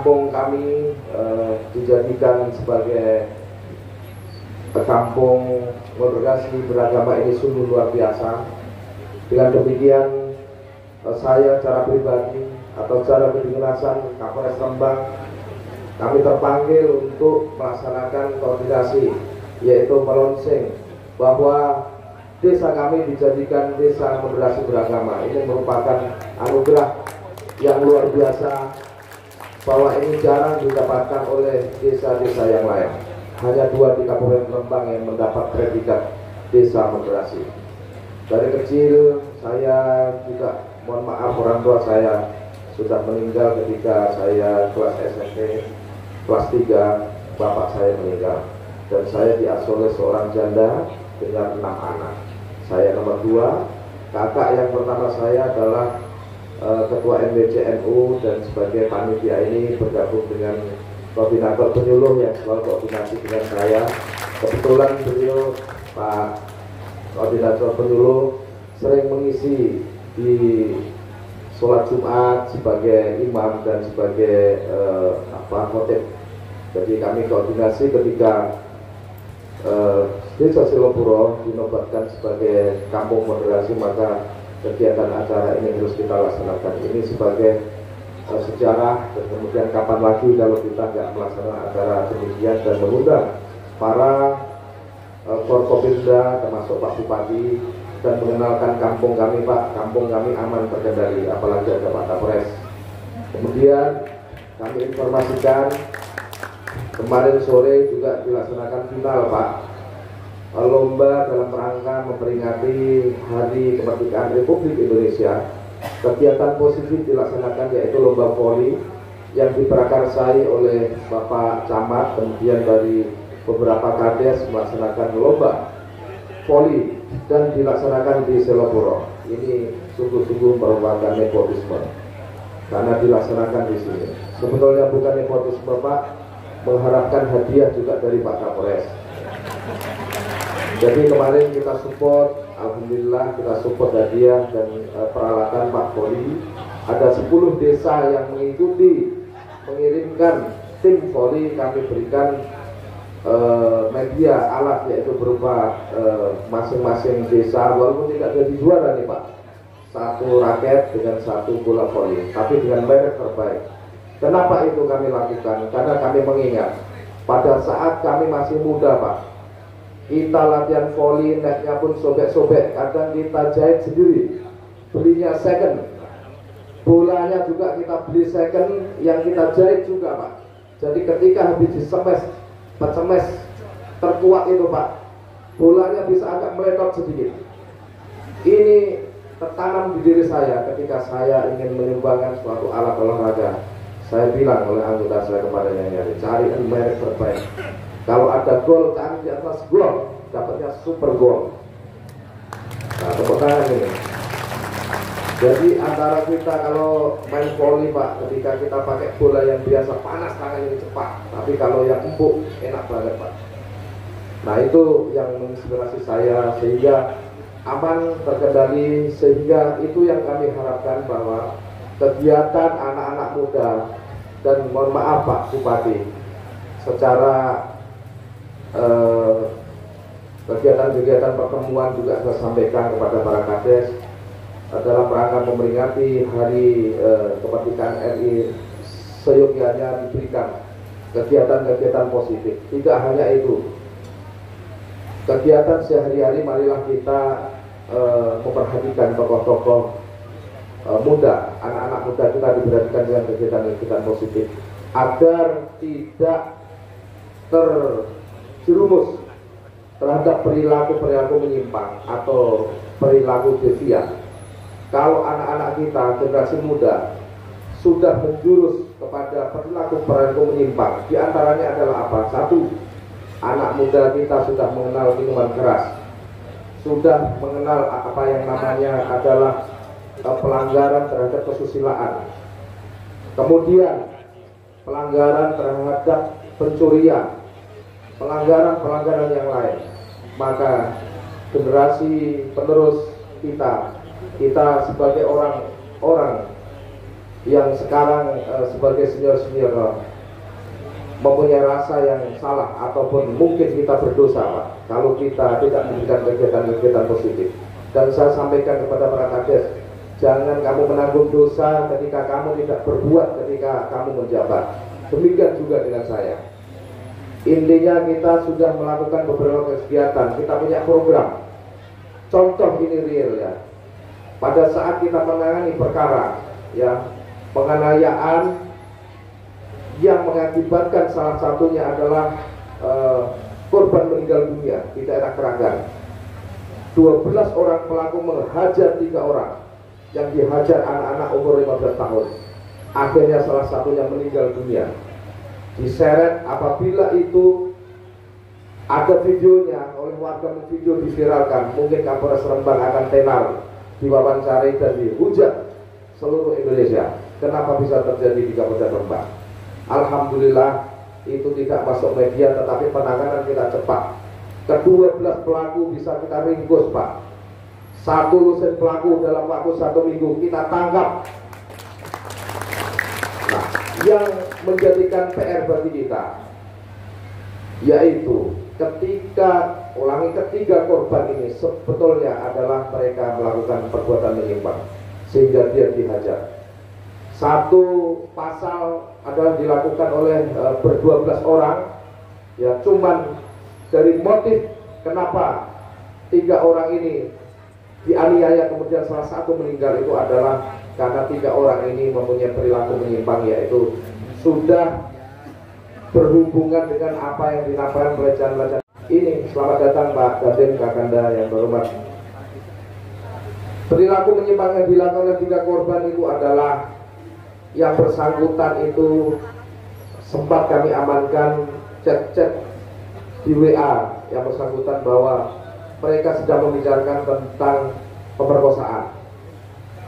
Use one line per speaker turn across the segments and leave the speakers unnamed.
kampung kami dijadikan sebagai kampung moderasi beragama ini sungguh luar biasa. Dengan demikian saya secara pribadi atau secara kedinasan Kapolres Rembang, kami terpanggil untuk melaksanakan koordinasi, yaitu melonsing bahwa desa kami dijadikan desa moderasi beragama. Ini merupakan anugerah yang luar biasa, bahwa ini jarang didapatkan oleh desa-desa yang lain. Hanya 2 di Kabupaten Rembang yang mendapat predikat desa moderasi. Dari kecil saya juga, mohon maaf, orang tua saya sudah meninggal ketika saya kelas SMP, kelas 3 bapak saya meninggal, dan saya diasuh oleh seorang janda dengan 6 anak. Saya nomor 2, kakak yang pertama saya adalah ketua MBCNU, dan sebagai panitia ini bergabung dengan koordinator penyuluh yang selalu koordinasi dengan saya. Kebetulan beliau, Pak koordinator penyuluh, sering mengisi di sholat Jumat sebagai imam dan sebagai khotib. Jadi kami koordinasi ketika Desa Silopuro dinobatkan sebagai kampung moderasi, maka kegiatan acara ini harus kita laksanakan. Ini sebagai sejarah, dan kemudian kapan lagi kalau kita nggak melaksanakan acara demikian dan mengundang para Forkopimda termasuk Pak Bupati dan mengenalkan kampung kami, Pak, kampung kami aman terkendali, apalagi ada Pak Kapolres. Kemudian kami informasikan kemarin sore juga dilaksanakan final, Pak, lomba dalam rangka memperingati Hari Kemerdekaan Republik Indonesia. Kegiatan positif dilaksanakan, yaitu lomba voli yang diprakarsai oleh Bapak Camat, kemudian dari beberapa kades melaksanakan lomba voli dan dilaksanakan di Selopuro. Ini sungguh-sungguh merupakan nepotisme karena dilaksanakan di sini. Sebetulnya bukan nepotisme, Pak, mengharapkan hadiah juga dari Pak Kapolres. Jadi kemarin kita support, alhamdulillah kita support hadiah dan peralatan Pak Voli. Ada 10 desa yang mengikuti, mengirimkan tim voli. Kami berikan media alat, yaitu berupa masing-masing desa, walaupun tidak jadi juara nih, Pak, 1 raket dengan 1 bola voli, tapi dengan merek terbaik. Kenapa itu kami lakukan? Karena kami mengingat pada saat kami masih muda, Pak, kita latihan voli, netnya pun sobek-sobek, kadang kita jahit sendiri, belinya second, bolanya juga kita beli second, yang kita jahit juga, Pak. Jadi ketika habis disemes, pesemes terkuat itu, Pak, bolanya bisa agak meletot sedikit. Ini tertanam di diri saya ketika saya ingin menyumbangkan suatu alat olahraga. Saya bilang oleh anggota saya kepada yang cari merek terbaik. Kalau ada gol, cari di atas gol, dapatnya super gol. Nah, tepuk tangan ini. Jadi antara kita kalau main voli, Pak, ketika kita pakai bola yang biasa panas, tangan ini cepat, tapi kalau yang empuk enak banget, Pak. Nah, itu yang menginspirasi saya sehingga aman, terkendali, sehingga itu yang kami harapkan, bahwa kegiatan anak-anak muda, dan mohon maaf Pak Bupati, secara kegiatan-kegiatan pertemuan juga saya sampaikan kepada para kades dalam rangka memperingati Hari Kemerdekaan RI, seyogyanya diberikan kegiatan-kegiatan positif. Tidak hanya itu, kegiatan sehari-hari, marilah kita memperhatikan tokoh-tokoh muda, anak-anak muda kita diperhatikan dengan kegiatan-kegiatan positif agar tidak terjerumus terhadap perilaku-perilaku menyimpang atau perilaku devian. Kalau anak-anak kita, generasi muda, sudah menjurus kepada perilaku-perilaku menyimpang, diantaranya adalah apa? 1, anak muda kita sudah mengenal minuman keras, sudah mengenal apa yang namanya adalah pelanggaran terhadap kesusilaan, kemudian pelanggaran terhadap pencurian, pelanggaran-pelanggaran yang lain. Maka generasi penerus kita sebagai orang yang sekarang sebagai senior-senior mempunyai rasa yang salah ataupun mungkin kita berdosa Pak, kalau kita tidak memberikan kegiatan-kegiatan positif. Dan saya sampaikan kepada para kades, jangan kamu menanggung dosa ketika kamu tidak berbuat ketika kamu menjabat. Demikian juga dengan saya. Intinya kita sudah melakukan beberapa kegiatan, kita punya program. Contoh ini real ya. Pada saat kita menangani perkara ya penganiayaan yang mengakibatkan salah satunya adalah korban meninggal dunia di daerah Keranggan. 12 orang pelaku menghajar 3 orang, yang dihajar anak-anak umur 15 tahun. Akhirnya salah satunya meninggal dunia. Diseret, apabila itu ada videonya oleh warga, video diviralkan, mungkin Kapolres Rembang akan tenar, diwawancari dan dihujat seluruh Indonesia. Kenapa bisa terjadi di Kabupaten Rembang? Alhamdulillah itu tidak masuk media, tetapi penanganan kita cepat. Ke-12 pelaku bisa kita ringkus Pak. 1 lusin pelaku dalam waktu 1 minggu kita tangkap. Nah, yang menjadikan PR bagi kita yaitu ketiga korban ini sebetulnya adalah mereka melakukan perbuatan menyimpang sehingga dia dihajar. 1 pasal adalah dilakukan oleh ber-12 orang ya, cuman dari motif kenapa 3 orang ini dianiaya kemudian salah satu meninggal itu adalah karena 3 orang ini mempunyai perilaku menyimpang, yaitu sudah berhubungan dengan apa yang dinamakan pelecehan ini. Selamat datang Pak Dandim Kakanda yang berhormat. Perilaku menyimpang yang dilakukan oleh 3 korban itu adalah yang bersangkutan itu sempat kami amankan chat-chat di WA yang bersangkutan bahwa mereka sedang membicarakan tentang pemerkosaan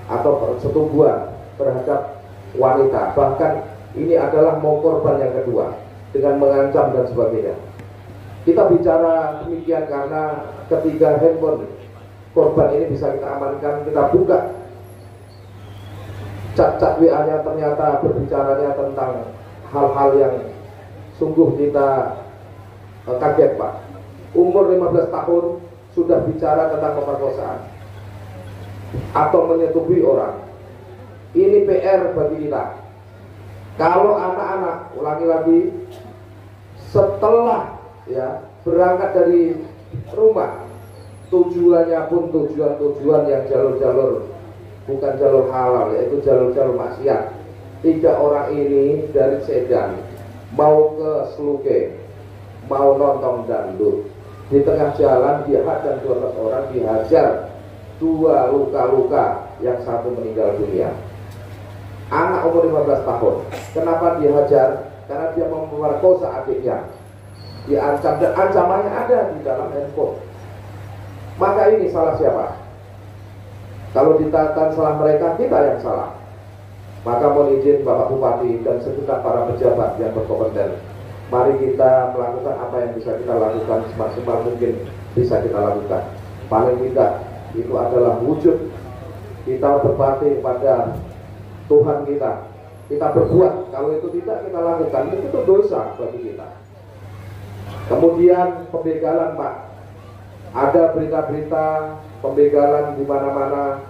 atau persetubuhan terhadap wanita. Bahkan ini adalah mau korban yang kedua dengan mengancam dan sebagainya. Kita bicara demikian karena ketiga handphone korban ini bisa kita amankan, kita buka cat-cat WA-nya, ternyata berbicaranya tentang hal-hal yang sungguh kita kaget Pak. Umur 15 tahun sudah bicara tentang pemerkosaan atau menyetubuhi orang. Ini PR bagi kita. Kalau anak-anak, ulangi lagi, setelah ya berangkat dari rumah, tujuannya pun tujuan yang jalur-jalur bukan jalur halal, yaitu jalur-jalur maksiat. 3 orang ini dari Sedan mau ke Sluke, mau nonton dangdut. Di tengah jalan dihajar 12 orang, dihajar, 2 luka-luka, yang 1 meninggal dunia. Anak umur 15 tahun. Kenapa dihajar? Karena dia memerkosa adiknya. Diancam, dan ancamannya ada di dalam handphone. Maka ini salah siapa? Kalau dikatakan salah mereka, kita yang salah. Maka mohon izin Bapak Bupati dan segenap para pejabat yang berkompeten, mari kita melakukan apa yang bisa kita lakukan semaksimal mungkin bisa kita lakukan. Paling tidak itu adalah wujud kita berbakti pada Tuhan kita. Kita berbuat, kalau itu tidak kita lakukan, itu dosa bagi kita. Kemudian pembegalan Pak, ada berita-berita pembegalan di mana-mana,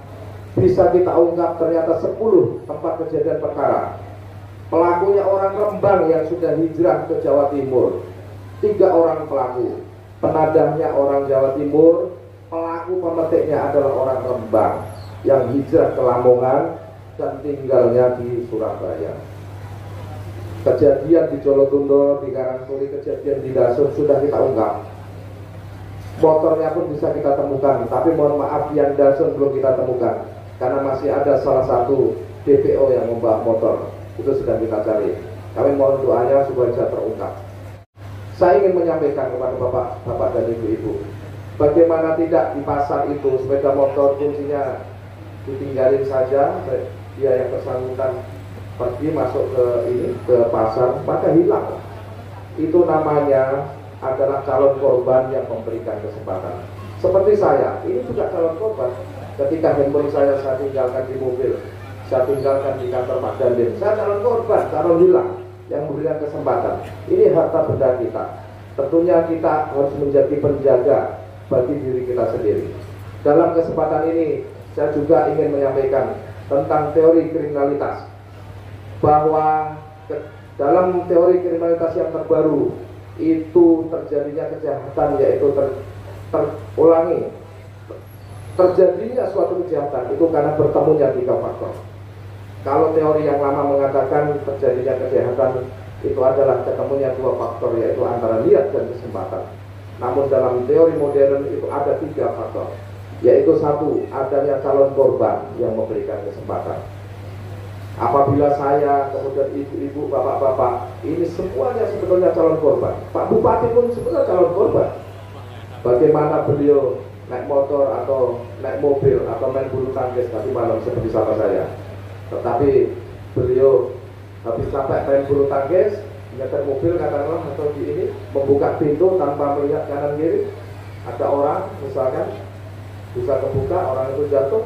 bisa kita ungkap ternyata 10 tempat kejadian perkara. Pelakunya orang Rembang yang sudah hijrah ke Jawa Timur. 3 orang pelaku, penadahnya orang Jawa Timur, pelaku pemetiknya adalah orang Rembang yang hijrah ke Lamongan dan tinggalnya di Surabaya. Kejadian di Jolotundo, di Karangturi, kejadian di Dasun sudah kita ungkap. Motornya pun bisa kita temukan, tapi mohon maaf yang Dasun belum kita temukan karena masih ada salah satu DPO yang membawa motor. Itu sedang kita cari. Kami mohon doanya supaya bisa terungkap. Saya ingin menyampaikan kepada bapak dan ibu-ibu, bagaimana tidak di pasar itu sepeda motor kuncinya ditinggalin saja, dia yang bersangkutan pergi masuk ke pasar, maka hilang. Itu namanya adalah calon korban yang memberikan kesempatan. Seperti saya, ini juga calon korban. Ketika handphone saya tinggalkan di mobil, saya tinggalkan di kantor Pak Dandim. Saya calon korban, calon hilang yang memberikan kesempatan. Ini harta benda kita. Tentunya kita harus menjadi penjaga bagi diri kita sendiri. Dalam kesempatan ini saya juga ingin menyampaikan tentang teori kriminalitas, bahwa dalam teori kriminalitas yang terbaru itu terjadinya kejahatan, yaitu terulangi terjadinya suatu kejahatan itu karena bertemunya 3 faktor. Kalau teori yang lama mengatakan terjadinya kejahatan itu adalah ketemunya 2 faktor, yaitu antara niat dan kesempatan. Namun dalam teori modern itu ada 3 faktor, yaitu 1, adanya calon korban yang memberikan kesempatan. Apabila saya, kemudian ibu-ibu, bapak-bapak, ini semuanya sebetulnya calon korban. Pak Bupati pun sebetulnya calon korban. Bagaimana beliau naik motor atau naik mobil atau main bulu tangkis tadi malam seperti sama saya, tetapi beliau habis sampai main bulu tangkis, nyetir mobil katakanlah atau di ini membuka pintu tanpa melihat kanan kiri, ada orang misalkan bisa kebuka, orang itu jatuh.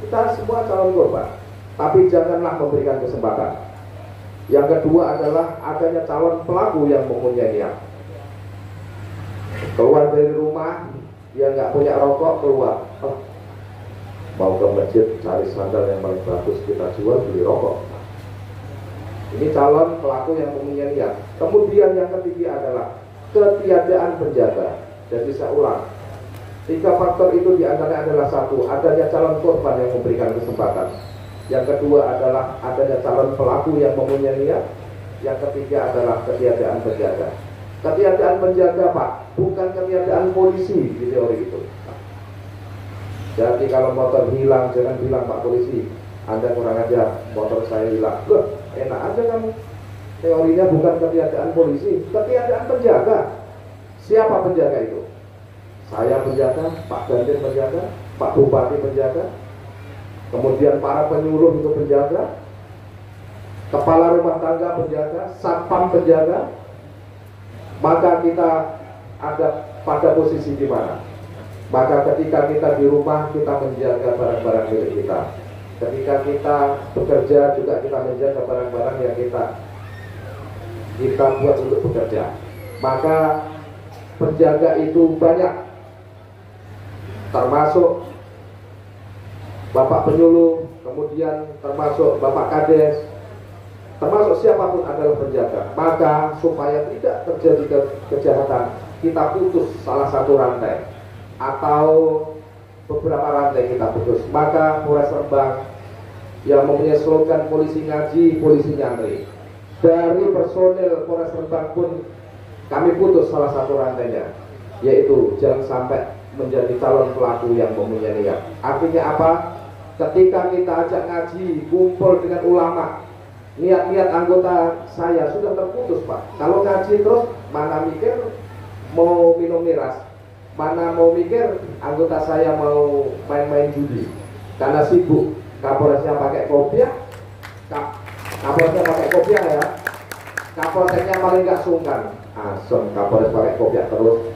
Kita semua calon korban, tapi janganlah memberikan kesempatan. Yang kedua adalah adanya calon pelaku yang mempunyai niat. Keluar dari rumah, dia nggak punya rokok, keluar, mau ke masjid cari sandal yang paling bagus, kita jual, beli rokok. Ini calon pelaku yang mempunyai niat. Kemudian yang ketiga adalah ketiadaan penjaga. Jadi saya ulang, 3 faktor itu diantaranya adalah 1, adanya calon korban yang memberikan kesempatan. Yang kedua adalah adanya calon pelaku yang mempunyai niat. Yang ketiga adalah ketiadaan penjaga. Ketiadaan penjaga, Pak, bukan ketiadaan polisi di teori itu. Jadi kalau motor hilang, jangan bilang Pak polisi, Anda kurang ajar, motor saya hilang. Loh, enak aja kamu. Teorinya bukan ketiadaan polisi, ketiadaan penjaga. Siapa penjaga itu? Saya penjaga, Pak Dandim penjaga, Pak Bupati penjaga, kemudian para penyuluh itu penjaga, kepala rumah tangga penjaga, satpam penjaga. Maka kita ada pada posisi di mana? Maka ketika kita di rumah, kita menjaga barang-barang milik kita. Ketika kita bekerja juga kita menjaga barang-barang yang kita buat untuk bekerja. Maka penjaga itu banyak, termasuk Bapak penyuluh, kemudian termasuk Bapak Kades, termasuk siapapun adalah penjaga. Maka supaya tidak terjadi kejahatan, kita putus salah satu rantai atau beberapa rantai kita putus. Maka Polres Rembang yang mempunyai slogan polisi ngaji, polisi nyantri, dari personil Polres Rembang pun kami putus salah satu rantainya, yaitu jangan sampai menjadi calon pelaku yang mempunyai niat. Artinya apa? Ketika kita ajak ngaji, kumpul dengan ulama, niat-niat anggota saya sudah terputus, Pak. Kalau ngaji terus, mana mikir mau minum miras, mana mau mikir anggota saya mau main-main judi, karena sibuk. Kapolresnya pakai kopiah, Kapolresnya pakai kopiah ya, Kapolseknya paling gak sungkan, asem Kapolres pakai kopiah terus,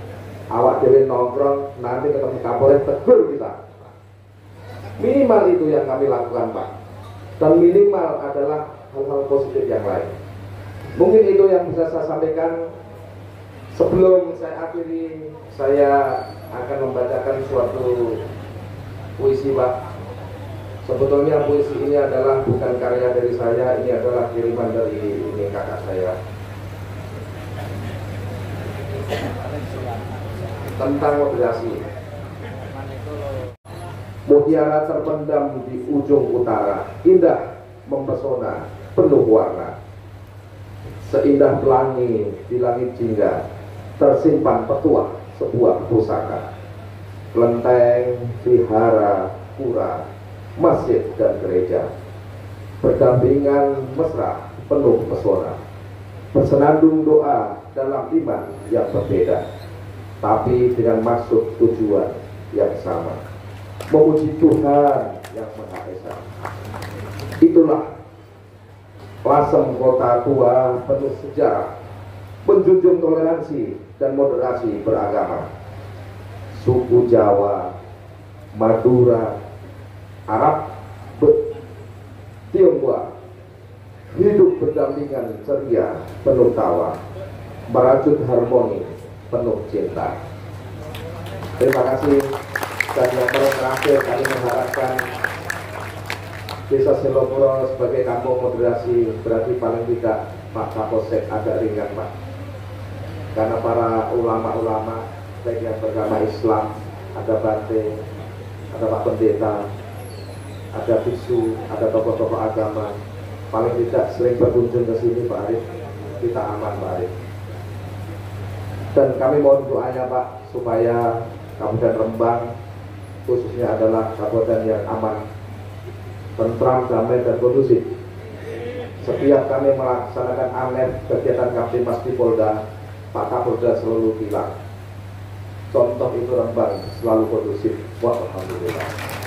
awak dewe nongkrong, nanti ketemu Kapolres tegur kita. Minimal itu yang kami lakukan, Pak. Dan minimal adalah hal-hal positif yang lain. Mungkin itu yang bisa saya sampaikan. Sebelum saya akhiri, saya akan membacakan suatu puisi, Pak. Sebetulnya puisi ini adalah bukan karya dari saya, ini adalah kiriman dari ini kakak saya. Tentang moderasi. Mutiara terpendam di ujung utara, indah, mempesona, penuh warna. Seindah pelangi di langit jingga, tersimpan petuah sebuah pusaka. Kelenteng, vihara, pura, masjid dan gereja, berdampingan mesra, penuh pesona. Bersenandung doa dalam iman yang berbeda, tapi dengan maksud tujuan yang sama, memuji Tuhan yang Maha Esa. Itulah Lasem kota tua penuh sejarah, menjunjung toleransi dan moderasi beragama. Suku Jawa, Madura, Arab, Tionghoa hidup berdampingan ceria, penuh tawa, merajut harmoni, penuh cinta. Terima kasih. Dan yang terakhir, kami mengharapkan Desa Selopuro sebagai kampung moderasi berarti paling tidak Pak Kapolsek agak ringan, Pak, karena para ulama-ulama baik yang beragama Islam, ada Bante, ada Pak Pendeta, ada bisu, ada tokoh-tokoh agama, paling tidak sering berkunjung ke sini Pak Arif, kita aman Pak Arif. Dan kami mohon doanya Pak, supaya Kabupaten Rembang khususnya adalah kabupaten yang aman, tentram, damai, dan kondusif. Setiap kami melaksanakan AMER, kegiatan Kaptimas di Polda, Pak Kapolda selalu bilang, contoh itu Rembang selalu kondusif. Wah, alhamdulillah.